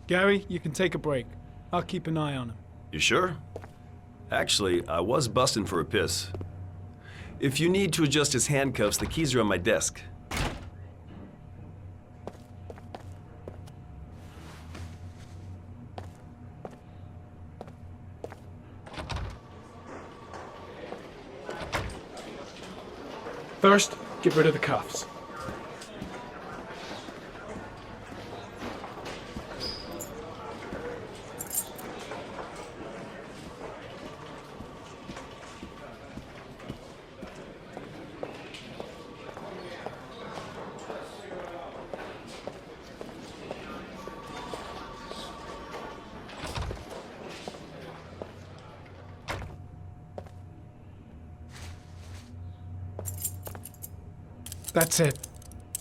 Gary, you can take a break. I'll keep an eye on him. You sure? Actually, I was busting for a piss. If you need to adjust his handcuffs, the keys are on my desk. First, get rid of the cuffs. That's it.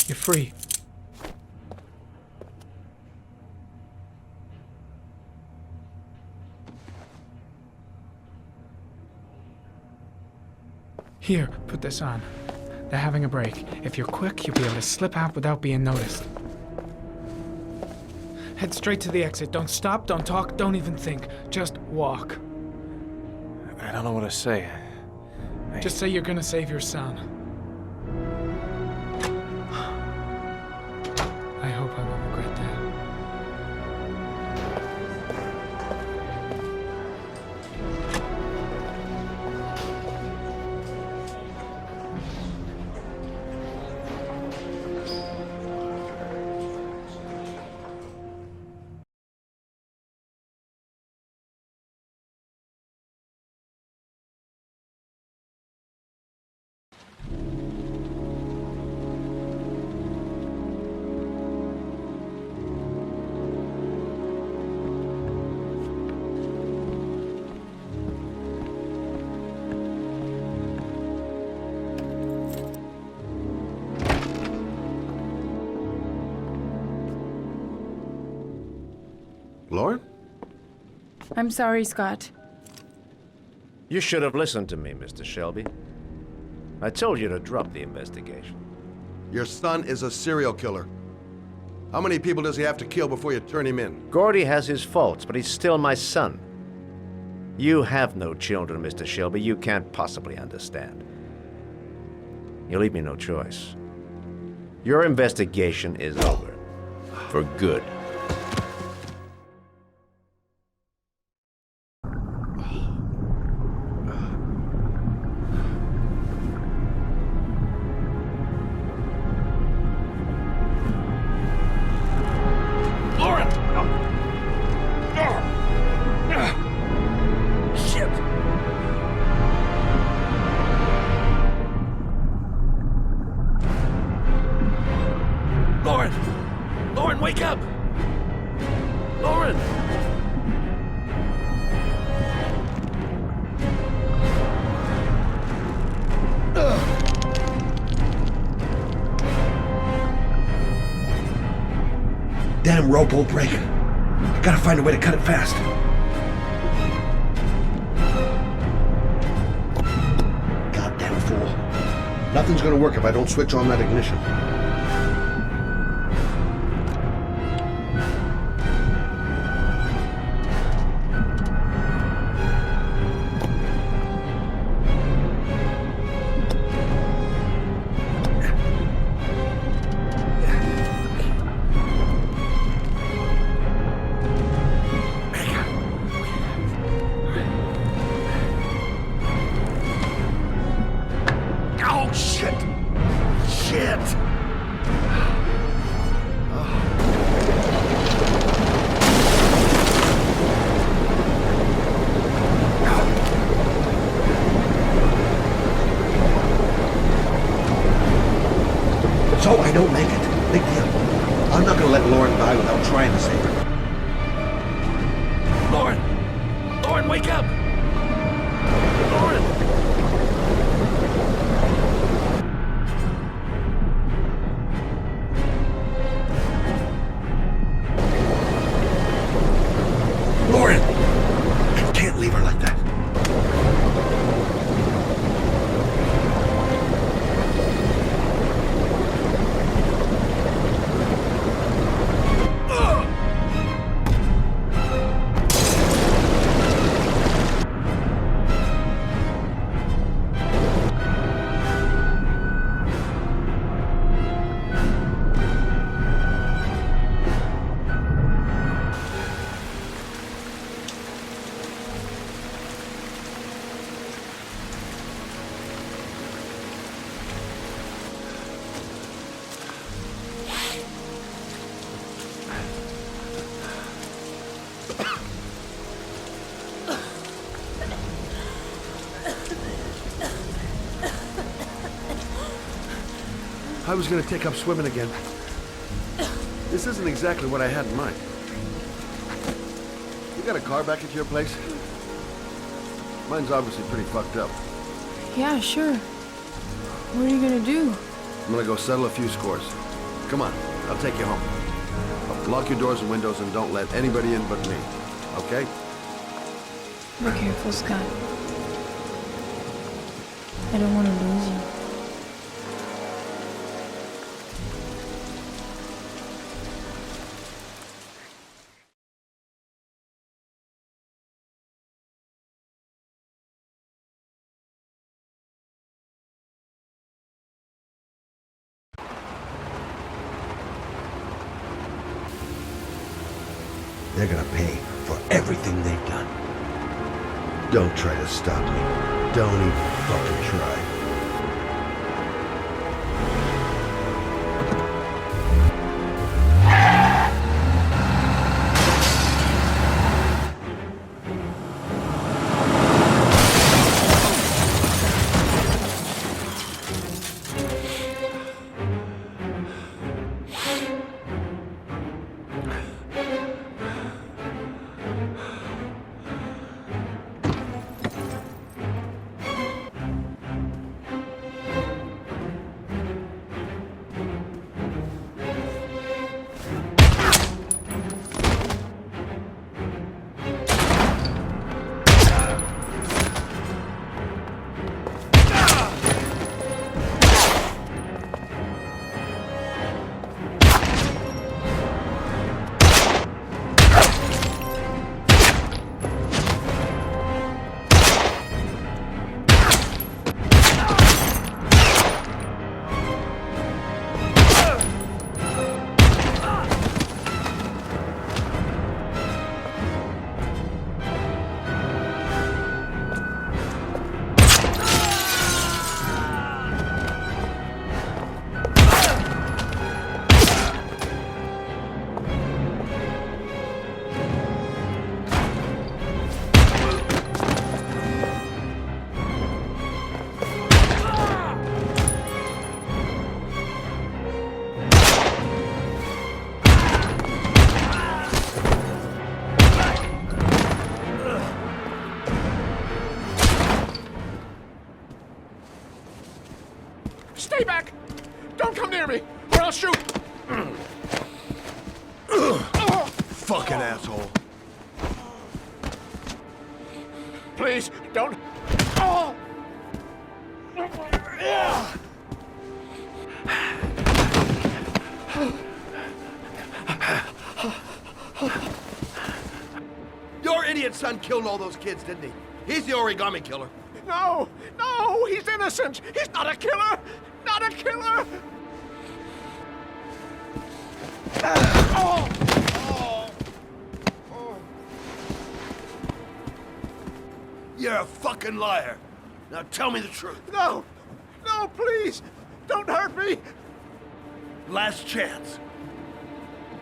You're free. Here, put this on. They're having a break. If you're quick, you'll be able to slip out without being noticed. Head straight to the exit. Don't stop, don't talk, don't even think. Just walk. I don't know what to say. Just say you're gonna save your son. I hope I won't regret that. Lauren? I'm sorry, Scott. You should have listened to me, Mr. Shelby. I told you to drop the investigation. Your son is a serial killer. How many people does he have to kill before you turn him in? Gordy has his faults, but he's still my son. You have no children, Mr. Shelby. You can't possibly understand. You leave me no choice. Your investigation is over. For good. Lauren, wake up! Lauren! Damn rope won't break. I gotta find a way to cut it fast. Goddamn fool. Nothing's gonna work if I don't switch on that ignition. Oh, shit! Shit! I was gonna take up swimming again. This isn't exactly what I had in mind. You got a car back at your place? Mine's obviously pretty fucked up. Yeah, sure. What are you gonna do? I'm gonna go settle a few scores. Come on, I'll take you home. Lock your doors and windows and don't let anybody in but me. Okay? Be careful, Scott. I don't want to lose you. They're gonna pay for everything they've done. Don't try to stop me. Don't even fucking try. Stay back! Don't come near me, or I'll shoot! Fucking asshole. Please, don't... Oh! Your idiot son killed all those kids, didn't he? He's the origami killer. No! No! He's innocent! He's not a killer! Not a killer! Oh! Oh! Oh! You're a fucking liar. Now tell me the truth. No! No, please! Don't hurt me! Last chance.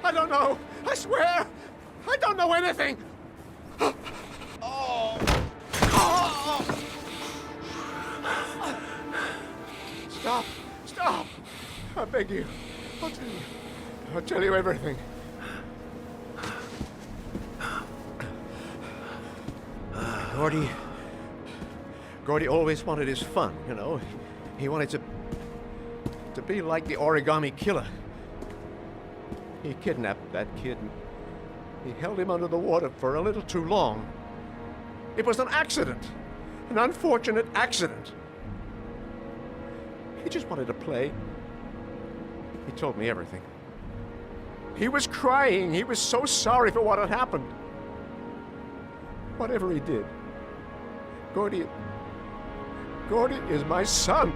I don't know! I swear! I don't know anything! Oh! Oh! Stop! Stop! I beg you. I'll tell you everything. Gordy always wanted his fun, you know. He wanted to be like the origami killer. He kidnapped that kid and he held him under the water for a little too long. It was an accident. An unfortunate accident. He just wanted to play. He told me everything. He was crying. He was so sorry for what had happened. Whatever he did, Gordy is my son.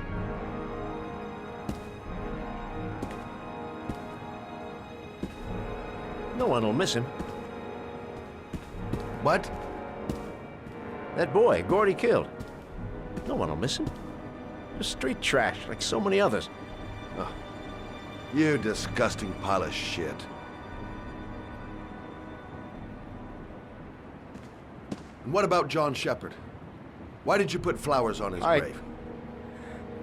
No one will miss him. What? That boy, Gordy killed. No one will miss him. Just street trash, like so many others. You disgusting pile of shit. And what about John Shepard? Why did you put flowers on his grave?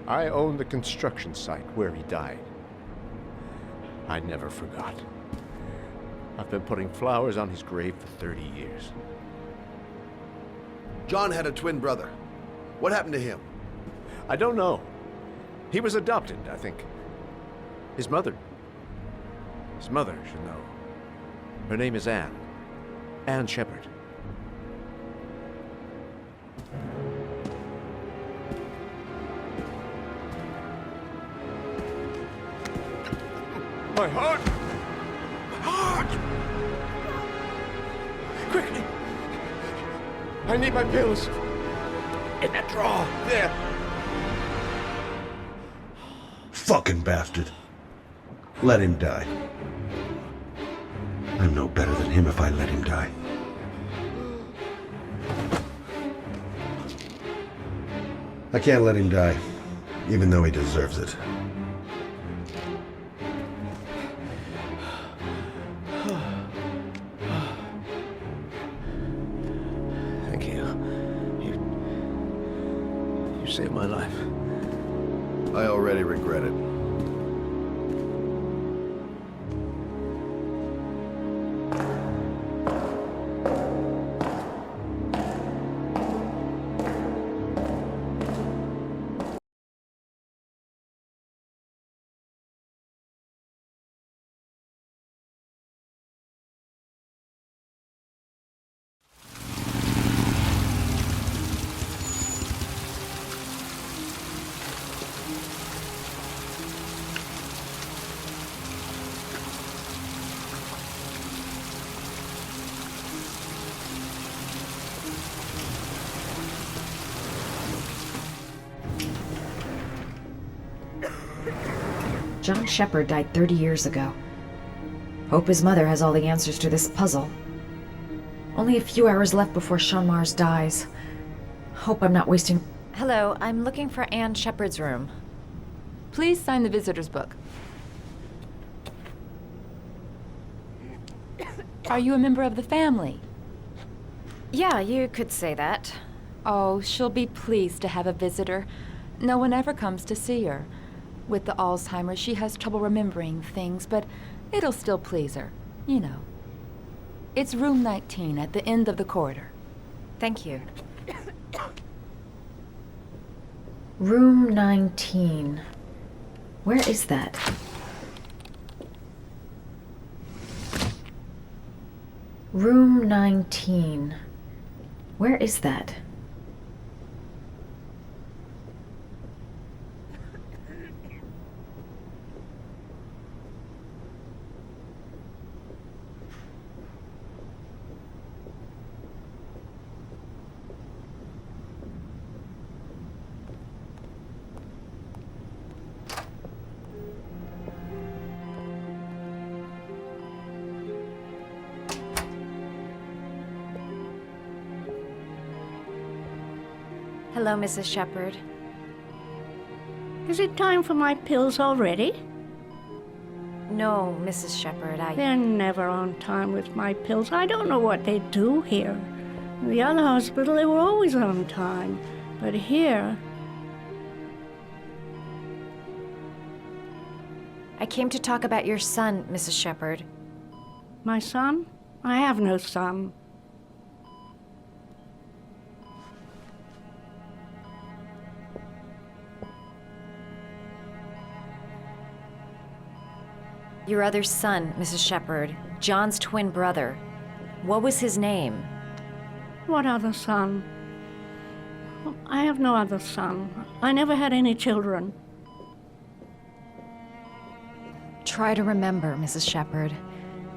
I own the construction site where he died. I never forgot. I've been putting flowers on his grave for 30 years. John had a twin brother. What happened to him? I don't know. He was adopted, I think. His mother should know. Her name is Anne. Anne Shepard. My heart! My heart! Quickly! I need my pills. In that drawer, there. Fucking bastard. Let him die. I'm no better than him if I let him die. I can't let him die, even though he deserves it. Thank you. You saved my life. I already regret it. John Shepard died 30 years ago. Hope his mother has all the answers to this puzzle. Only a few hours left before Sean Mars dies. Hope I'm not wasting... Hello, I'm looking for Anne Shepard's room. Please sign the visitor's book. Are you a member of the family? Yeah, you could say that. Oh, she'll be pleased to have a visitor. No one ever comes to see her. With the Alzheimer's, she has trouble remembering things, but it'll still please her, you know. It's room 19 at the end of the corridor. Thank you. Room 19. Where is that? Room 19. Where is that? Hello, Mrs. Shepard. Is it time for my pills already? No, Mrs. Shepard, They're never on time with my pills. I don't know what they do here. In the other hospital, they were always on time. But here... I came to talk about your son, Mrs. Shepard. My son? I have no son. Your other son, Mrs. Shepard, John's twin brother. What was his name? What other son? I have no other son. I never had any children. Try to remember, Mrs. Shepard.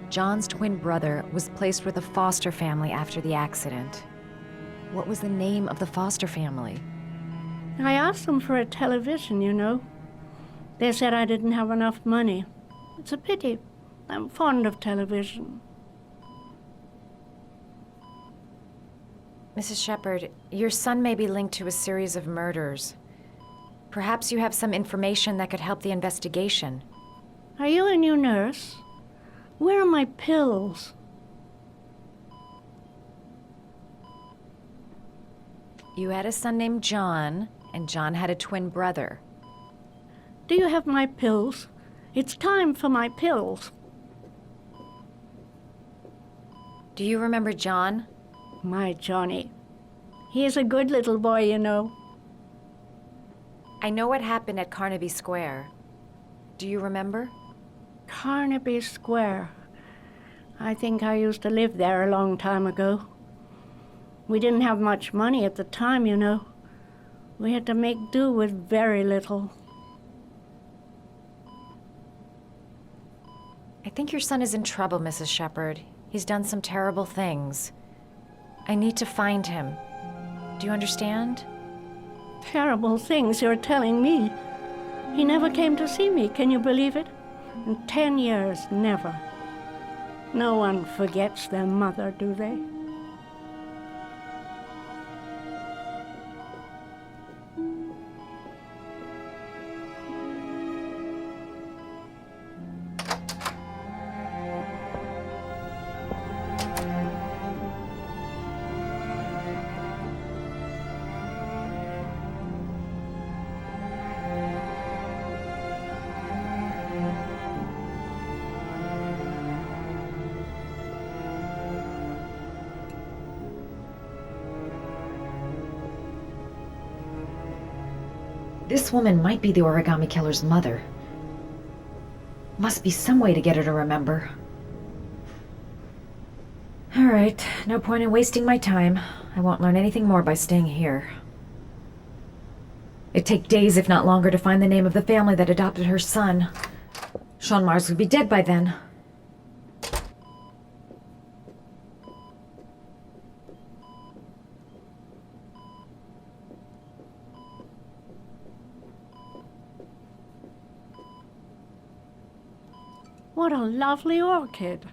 John's twin brother was placed with a foster family after the accident. What was the name of the foster family? I asked them for a television, you know. They said I didn't have enough money. It's a pity. I'm fond of television. Mrs. Shepard, your son may be linked to a series of murders. Perhaps you have some information that could help the investigation. Are you a new nurse? Where are my pills? You had a son named John, and John had a twin brother. Do you have my pills? It's time for my pills. Do you remember John? My Johnny. He is a good little boy, you know. I know what happened at Carnaby Square. Do you remember? Carnaby Square. I think I used to live there a long time ago. We didn't have much money at the time, you know. We had to make do with very little. I think your son is in trouble, Mrs. Shepherd. He's done some terrible things. I need to find him. Do you understand? Terrible things you're telling me. He never came to see me, can you believe it? In 10 years, never. No one forgets their mother, do they? This woman might be the origami killer's mother. Must be some way to get her to remember. All right, no point in wasting my time. I won't learn anything more by staying here. It'd take days, if not longer, to find the name of the family that adopted her son. Sean Mars would be dead by then. What a lovely orchid.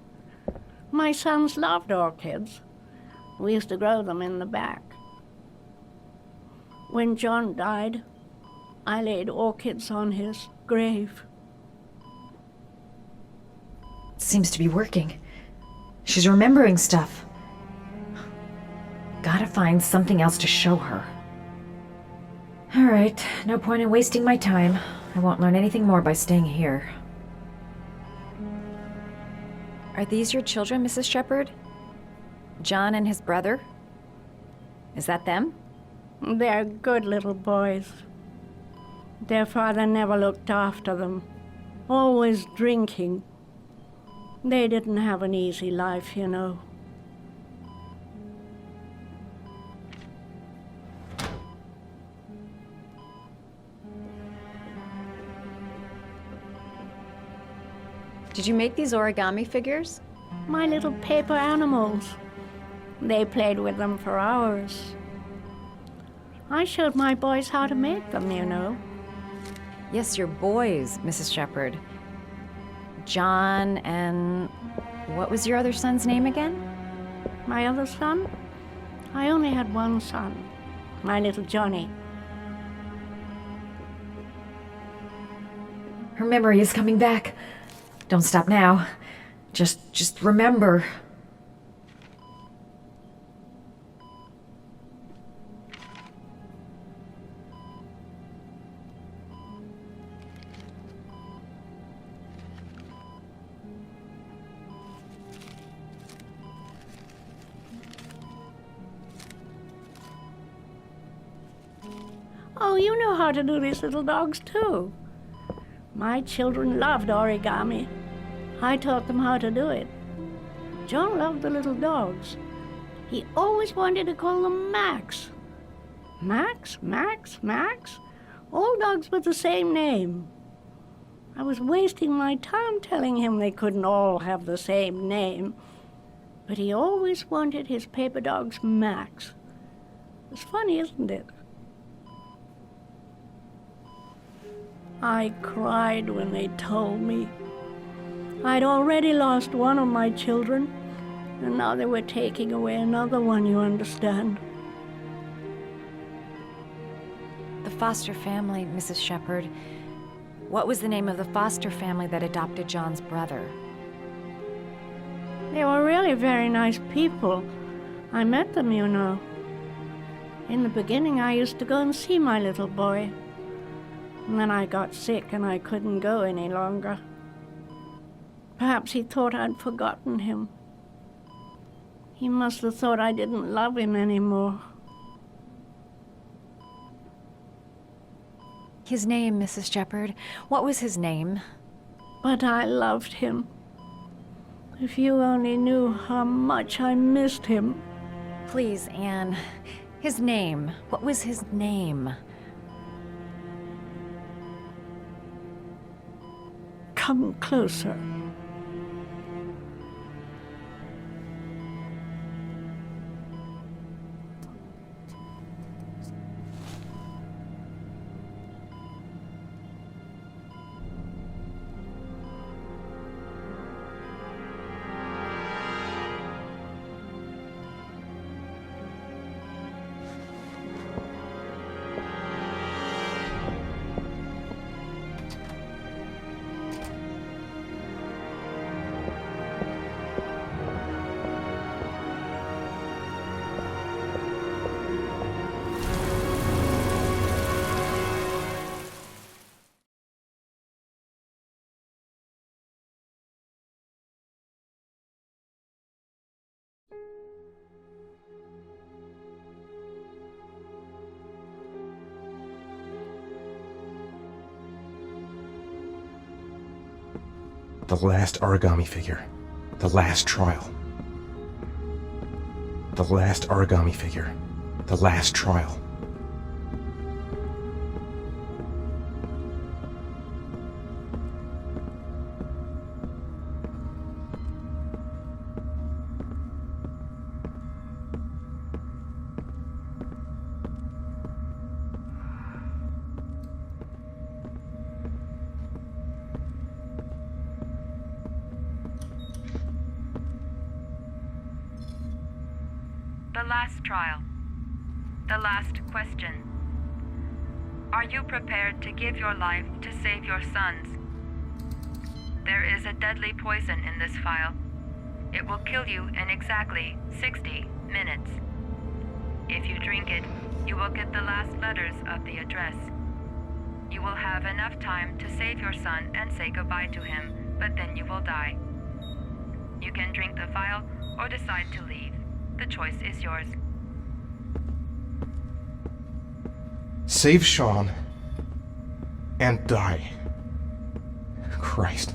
My sons loved orchids. We used to grow them in the back. When John died, I laid orchids on his grave. Seems to be working. She's remembering stuff. Gotta find something else to show her. All right, no point in wasting my time. I won't learn anything more by staying here. Are these your children, Mrs. Shepherd? John and his brother? Is that them? They're good little boys. Their father never looked after them, always drinking. They didn't have an easy life, you know. Did you make these origami figures? My little paper animals. They played with them for hours. I showed my boys how to make them, you know. Yes, your boys, Mrs. Shepherd. John and... what was your other son's name again? My other son? I only had one son, my little Johnny. Her memory is coming back. Don't stop now. Just remember. Oh, you know how to do these little dogs, too. My children loved origami. I taught them how to do it. John loved the little dogs. He always wanted to call them Max. Max, Max, Max. All dogs with the same name. I was wasting my time telling him they couldn't all have the same name. But he always wanted his paper dogs Max. It's funny, isn't it? I cried when they told me. I'd already lost one of my children, and now they were taking away another one, you understand. The foster family, Mrs. Shepherd. What was the name of the foster family that adopted John's brother? They were really very nice people. I met them, you know. In the beginning, I used to go and see my little boy. And then I got sick and I couldn't go any longer. Perhaps he thought I'd forgotten him. He must have thought I didn't love him anymore. His name, Mrs. Shepherd. What was his name? But I loved him. If you only knew how much I missed him. Please, Anne. His name. What was his name? Come closer. The last origami figure. The last trial. The last origami figure. The last trial. The last trial. The last question. Are you prepared to give your life to save your sons? There is a deadly poison in this file. It will kill you in exactly 60 minutes. If you drink it, you will get the last letters of the address. You will have enough time to save your son and say goodbye to him, but then you will die. You can drink the file or decide to leave. The choice is yours. Save Sean and die. Christ.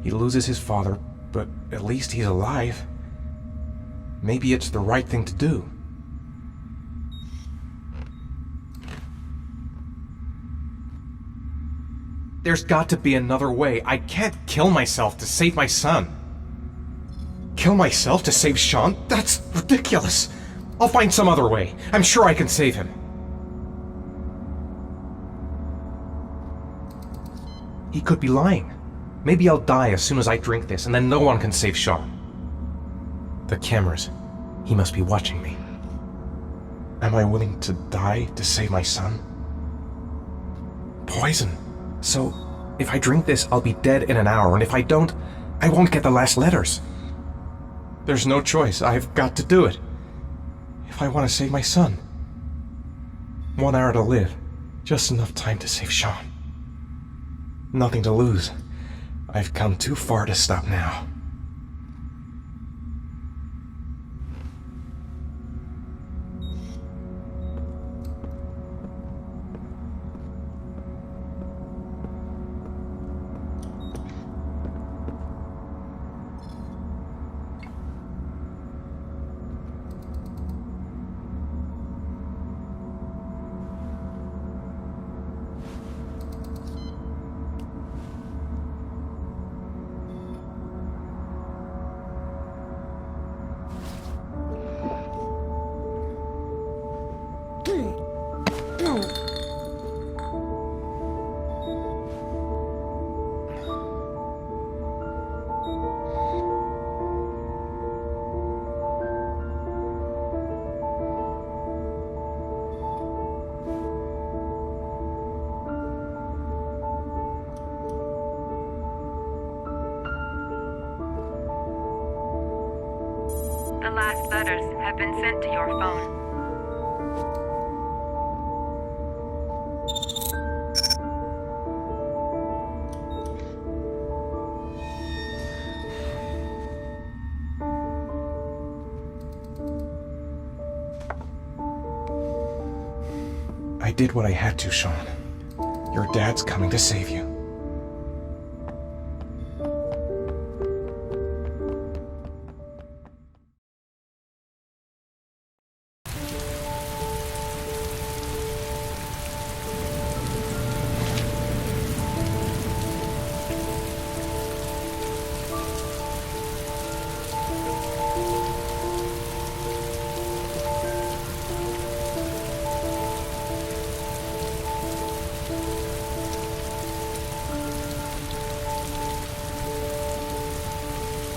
He loses his father, but at least he's alive. Maybe it's the right thing to do. There's got to be another way. I can't kill myself to save my son. Kill myself to save Sean? That's ridiculous. I'll find some other way. I'm sure I can save him. He could be lying. Maybe I'll die as soon as I drink this, and then no one can save Sean. The cameras. He must be watching me. Am I willing to die to save my son? Poison. So, if I drink this, I'll be dead in an hour, and if I don't, I won't get the last letters. There's no choice. I've got to do it. If I want to save my son. 1 hour to live. Just enough time to save Sean. Nothing to lose. I've come too far to stop now. The last letters have been sent to your phone. I did what I had to, Sean. Your dad's coming to save you.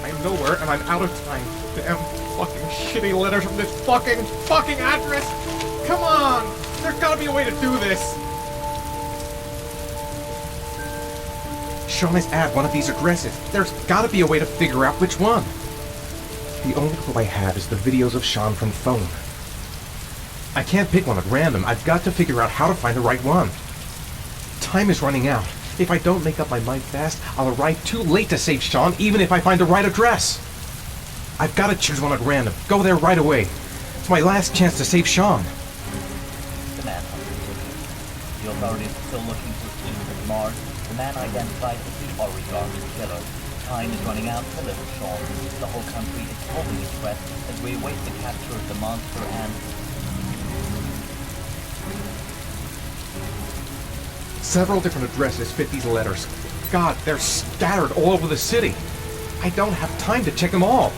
I'm nowhere and I'm out of time. Damn fucking shitty letters from this fucking address! Come on! There's gotta be a way to do this! Sean is at one of these addresses. There's gotta be a way to figure out which one. The only clue I have is the videos of Sean from the phone. I can't pick one at random. I've got to figure out how to find the right one. Time is running out. If I don't make up my mind fast, I'll arrive too late to save Sean, even if I find the right address. I've got to choose one at random. Go there right away. It's my last chance to save Sean. The manhunt continues. The authorities are still looking for clues at Mars. The man identified as the origami killer. Time is running out for little Sean. The whole country is holding its breath as we await the capture of the monster and... Several different addresses fit these letters. God, they're scattered all over the city. I don't have time to check them all.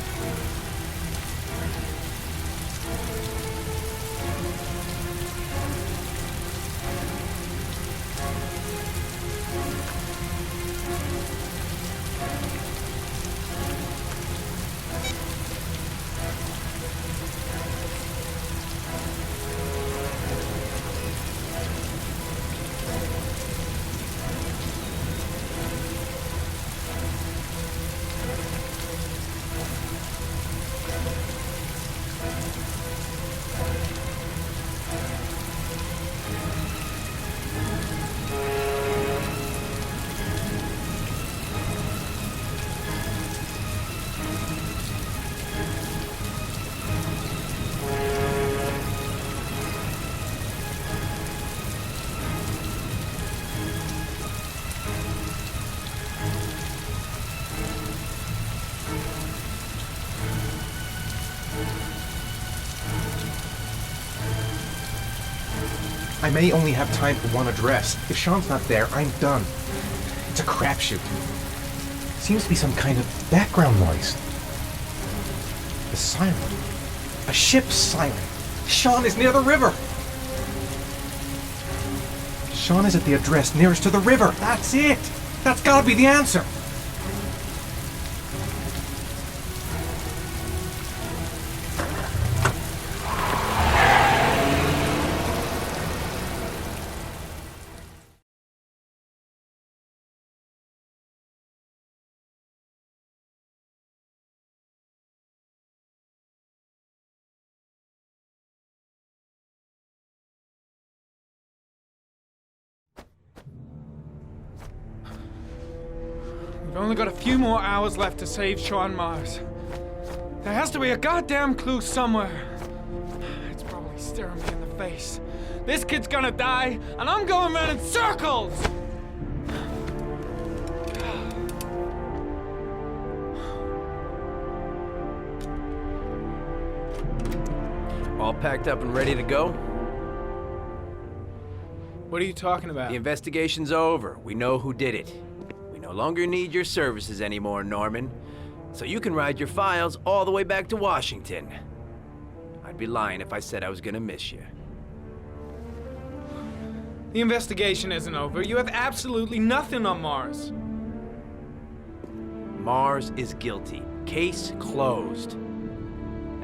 I may only have time for one address. If Sean's not there, I'm done. It's a crapshoot. Seems to be some kind of background noise. The siren. A ship's siren. Sean is near the river. Sean is at the address nearest to the river. That's it. That's gotta be the answer. We've only got a few more hours left to save Sean Mars. There has to be a goddamn clue somewhere. It's probably staring me in the face. This kid's gonna die, and I'm going around in circles! All packed up and ready to go? What are you talking about? The investigation's over. We know who did it. We no longer need your services anymore, Norman. So you can ride your files all the way back to Washington. I'd be lying if I said I was gonna miss you. The investigation isn't over. You have absolutely nothing on Mars. Mars is guilty. Case closed.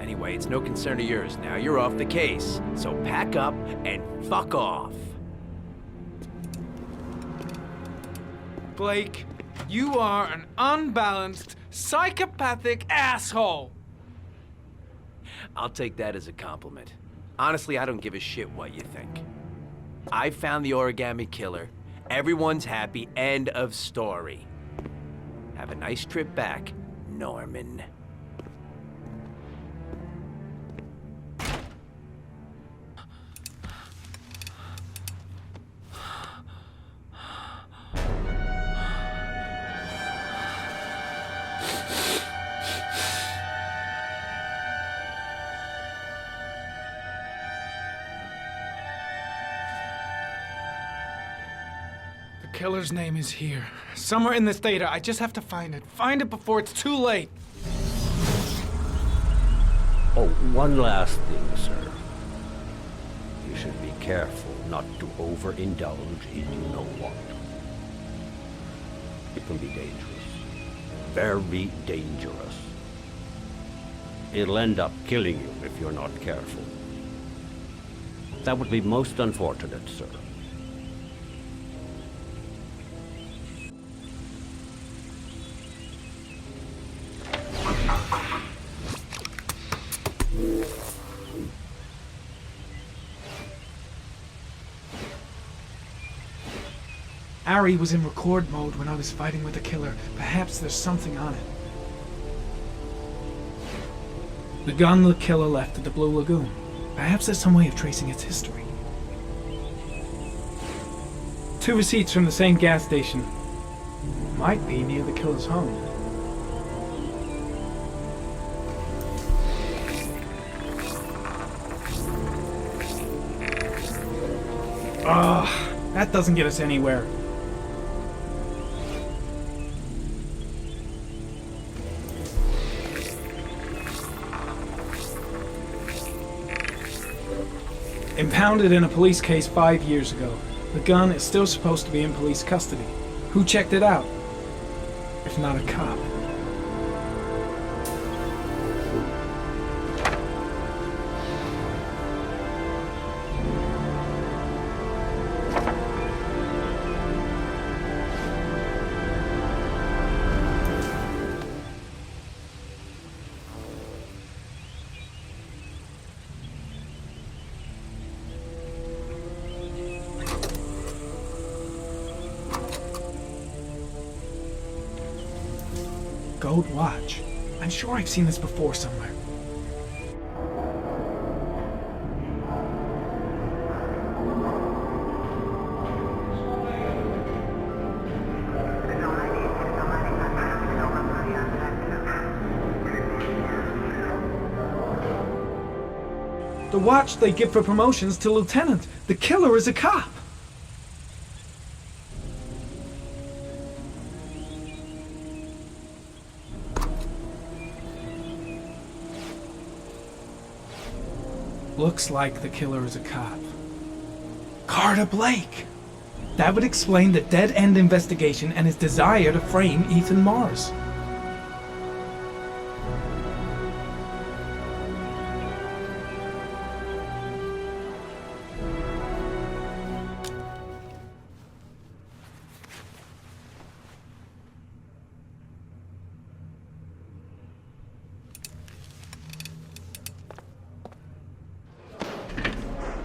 Anyway, it's no concern of yours now. You're off the case. So pack up and fuck off. Blake, you are an unbalanced, psychopathic asshole! I'll take that as a compliment. Honestly, I don't give a shit what you think. I found the origami killer. Everyone's happy. End of story. Have a nice trip back, Norman. killer's name is here. Somewhere in this data. I just have to find it. Find it before it's too late. Oh, one last thing, sir. You should be careful not to overindulge in you know what. It can be dangerous. Very dangerous. It'll end up killing you if you're not careful. That would be most unfortunate, sir. Ari was in record mode when I was fighting with the killer. Perhaps there's something on it. The gun the killer left at the Blue Lagoon. Perhaps there's some way of tracing its history. 2 receipts from the same gas station. Might be near the killer's home. Ugh, that doesn't get us anywhere. Impounded in a police case 5 years ago. The gun is still supposed to be in police custody. Who checked it out? If not a cop. Gold watch. I'm sure I've seen this before somewhere. The watch they give for promotions to lieutenant. The killer is a cop. Looks like the killer is a cop. Carter Blake! That would explain the dead-end investigation and his desire to frame Ethan Mars.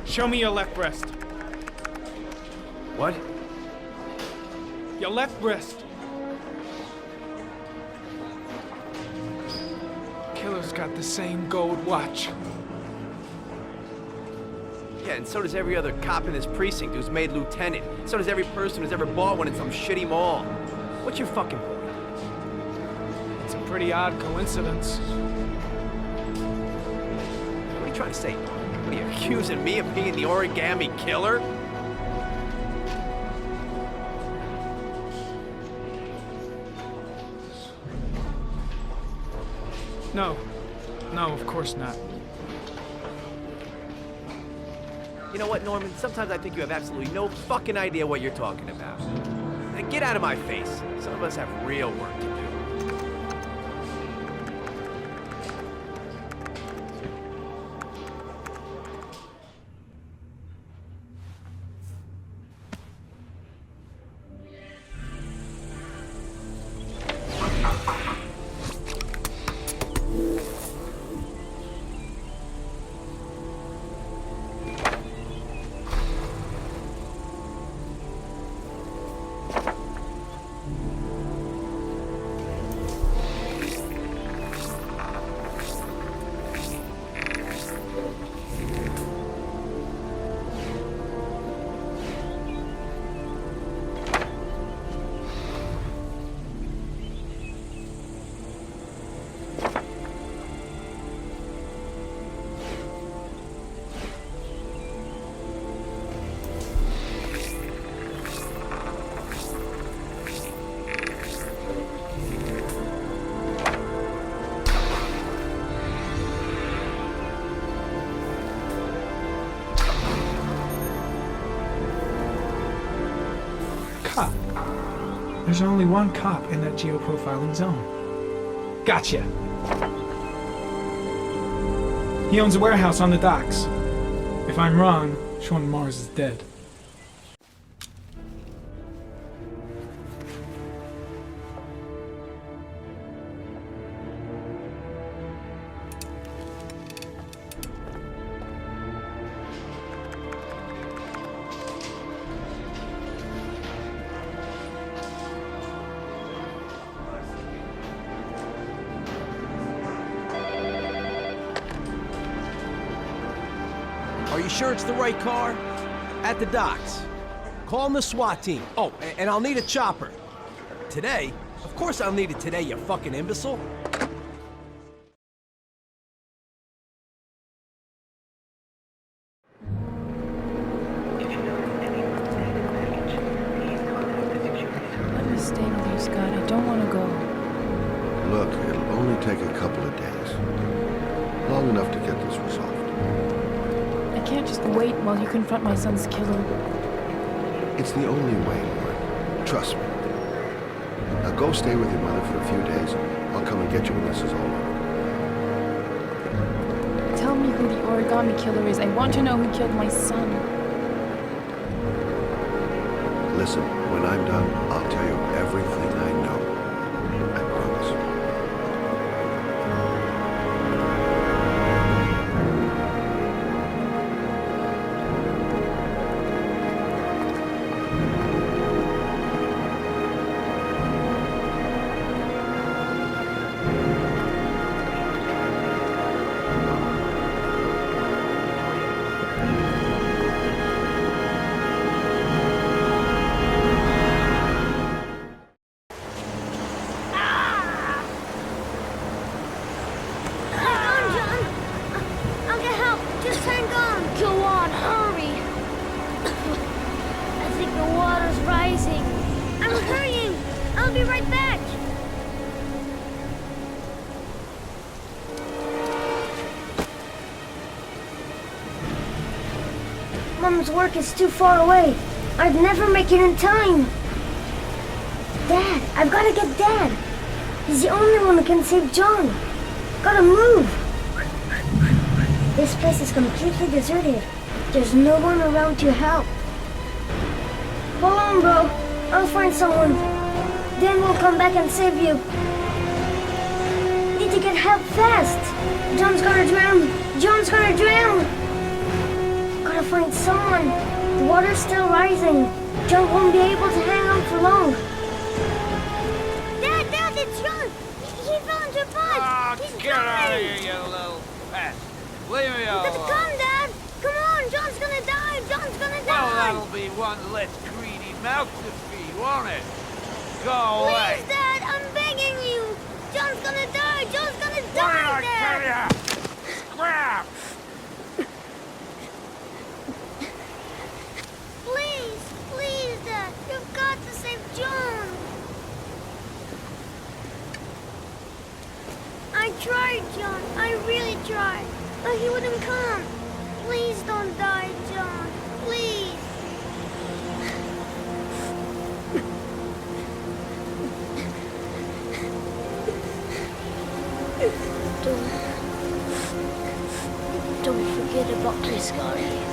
Show me your left breast. What? Your left breast. Killer's got the same gold watch. Yeah, and so does every other cop in this precinct who's made lieutenant. So does every person who's ever bought one in some shitty mall. What's your fucking point? It's a pretty odd coincidence. What are you trying to say? What are you accusing me of being the origami killer? No. No, of course not. You know what, Norman? Sometimes I think you have absolutely no fucking idea what you're talking about. Now get out of my face. Some of us have real work to do. cop. There's only one cop in that geoprofiling zone. Gotcha. He owns a warehouse on the docks. If I'm wrong, Sean Mars is dead. Are you sure it's the right car? At the docks. Call the SWAT team. Oh, and I'll need a chopper. Today? Of course I'll need it today, you fucking imbecile. Let me stay with you, Scott. I don't want to go. Look, it'll only take a couple of days. Long enough to get this resolved. I can't just wait while you confront my son's killer. It's the only way, Lauren. Trust me. Now go stay with your mother for a few days. I'll come and get you when this is all over. Tell me who the origami killer is. I want to know who killed my son. Listen, when I'm done, I'll tell you everything I know. I promise. Mom's work is too far away. I'd never make it in time. Dad, I've got to get Dad. He's the only one who can save John. Gotta move. This place is completely deserted. There's no one around to help. Hold on, bro. I'll find someone. Then we'll come back and save you. Need to get help fast. John's gonna drown. John's gonna drown. Gotta find someone. The water's still rising. John won't be able to hang on for long. Dad, it's John. He fell into a pot. He's Get out of here, you little pest. Leave me alone. Come, Dad. Come on, John's gonna die. John's gonna die. Well, that'll be one less greedy mouth to feed, won't it? Go away. Please, Dad, I'm begging you. John's gonna die. John's gonna What did die, I Dad. tell ya? Scrap! Please, Dad. You've got to save John. I tried, John. I really tried. But he wouldn't come. Please don't die, John. Please. Don't forget about this, Scotty.